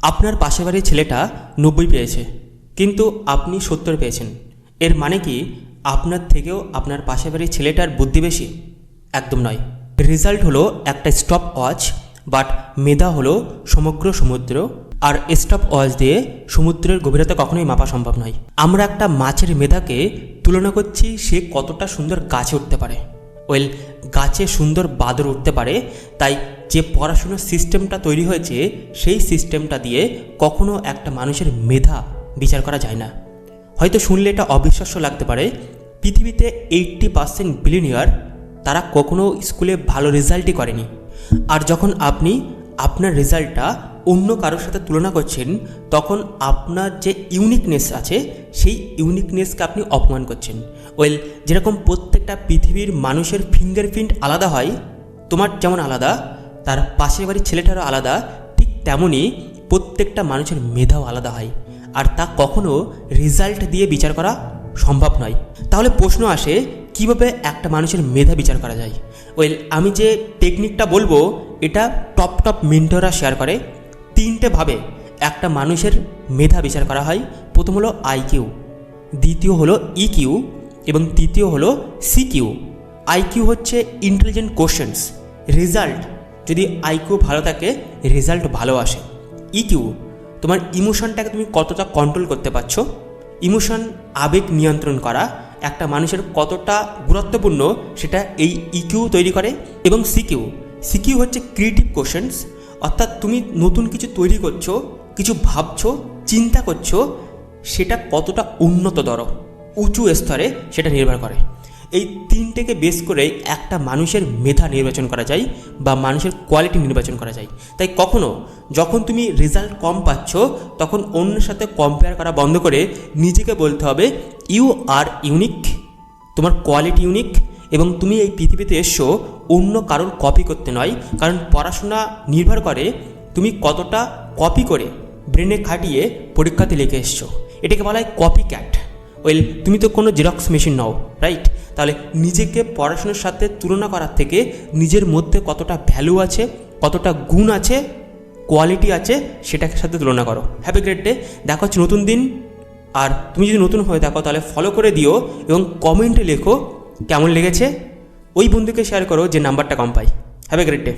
আপনার পাশের বাড়ির ছেলেটা 90 পেয়েছে, কিন্তু আপনি 70 পেয়েছেন। এর মানে কি আপনার থেকেও আপনার পাশের বাড়ির ছেলেটার বুদ্ধি বেশি? একদম নয়। রেজাল্ট হলো একটা স্টপ ওয়াচ, বাট মেধা হলো সমগ্র সমুদ্র। আর স্টপ ওয়াচ দিয়ে সমুদ্রের গভীরতা কখনোই মাপা সম্ভব নয়। আমরা একটা মাছের মেধাকে তুলনা করছি সে কতটা সুন্দর গাছে উঠতে পারে। ওয়েল, গাছে সুন্দর বাদর উঠতে পারে, তাই যে পড়াশোনার সিস্টেমটা তৈরি হয়েছে সেই সিস্টেমটা দিয়ে কখনো একটা মানুষের মেধা বিচার করা যায় না। হয়তো শুনলে এটা অবিশ্বাস্য লাগতে পারে, পৃথিবীতে 80% বিলিয়নিয়ার তারা কখনো স্কুলে ভালো রেজাল্টই করেনি। আর যখন আপনি আপনার রেজাল্টটা অন্য কারোর সাথে তুলনা করছেন, তখন আপনার যে ইউনিকনেস আছে সেই ইউনিকনেসকে আপনি অপমান করছেন। ওয়েল, যেরকম প্রত্যেকটা পৃথিবীর মানুষের ফিঙ্গারপ্রিন্ট আলাদা হয়, তোমার যেমন আলাদা, তার পাশের বাড়ির ছেলেটারও আলাদা, ঠিক তেমনই প্রত্যেকটা মানুষের মেধাও আলাদা হয়। আর তা কখনো রেজাল্ট দিয়ে বিচার করা সম্ভব নয়। তাহলে প্রশ্ন আসে, কিভাবে একটা মানুষের মেধা বিচার করা যায়? ওয়েল, আমি যে টেকনিকটা বলবো এটা টপ মেন্টররা শেয়ার করে। 3টে ভাবে একটা মানুষের মেধা বিচার করা হয়। প্রথম হলো আইকিউ, দ্বিতীয় হলো ইকিউ এবং তৃতীয় হলো সিকিউ। আইকিউ হচ্ছে ইন্টেলিজেন্ট কোশ্চেন্স, রেজাল্ট যদি আইকিউ ভালো থাকে রেজাল্ট ভালো আসে। ইকিউ, তোমার ইমোশনটাকে তুমি কতটা কন্ট্রোল করতে পারছো। ইমোশন, আবেগ নিয়ন্ত্রণ করা একটা মানুষের কতটা গুরুত্বপূর্ণ সেটা এই ইকিউ তৈরি করে। এবং সিকিউ, সিকিউ হচ্ছে ক্রিয়েটিভ কোশ্চেন্স, অর্থাৎ তুমি নতুন কিছু তৈরি করছো, কিছু ভাবছো, চিন্তা করছো, সেটা কতটা উন্নততর উঁচু স্তরে সেটা নির্ভর করে। এই 3টেকে বেস করে একটা মানুষের মেধা নির্বাচন করা যায় বা মানুষের কোয়ালিটি নির্বাচন করা যায়। তাই কখনো যখন তুমি রেজাল্ট কম পাচ্ছ তখন অন্যের সাথে কম্পেয়ার করা বন্ধ করে নিজেকে বলতে হবে ইউ আর ইউনিক, তোমার কোয়ালিটি ইউনিক এবং তুমি এই পৃথিবীতে এসছো অন্য কারোর কপি করতে নয়। কারণ পড়াশোনা নির্ভর করে তুমি কতটা কপি করে ব্রেনে খাটিয়ে পরীক্ষাতে লিখে এসছো। এটাকে বলা হয় কপি ক্যাট। ওয়েল, তুমি তো কোনো জেরক্স মেশিন নও, রাইট? তাহলে নিজেকে পড়াশোনার সাথে তুলনা করার থেকে নিজের মধ্যে কতটা ভ্যালু আছে, কতটা গুণ আছে, কোয়ালিটি আছে, সেটাকে সাথে তুলনা করো। Have a great day. দেখা হচ্ছে নতুন দিন। আর তুমি যদি নতুন হয়ে থাকো তাহলে ফলো করে দিও এবং কমেন্টে লেখো কেমন লেগেছে। ওই বন্ধুকে শেয়ার করো যে নাম্বারটা কম পাই। Have a great day.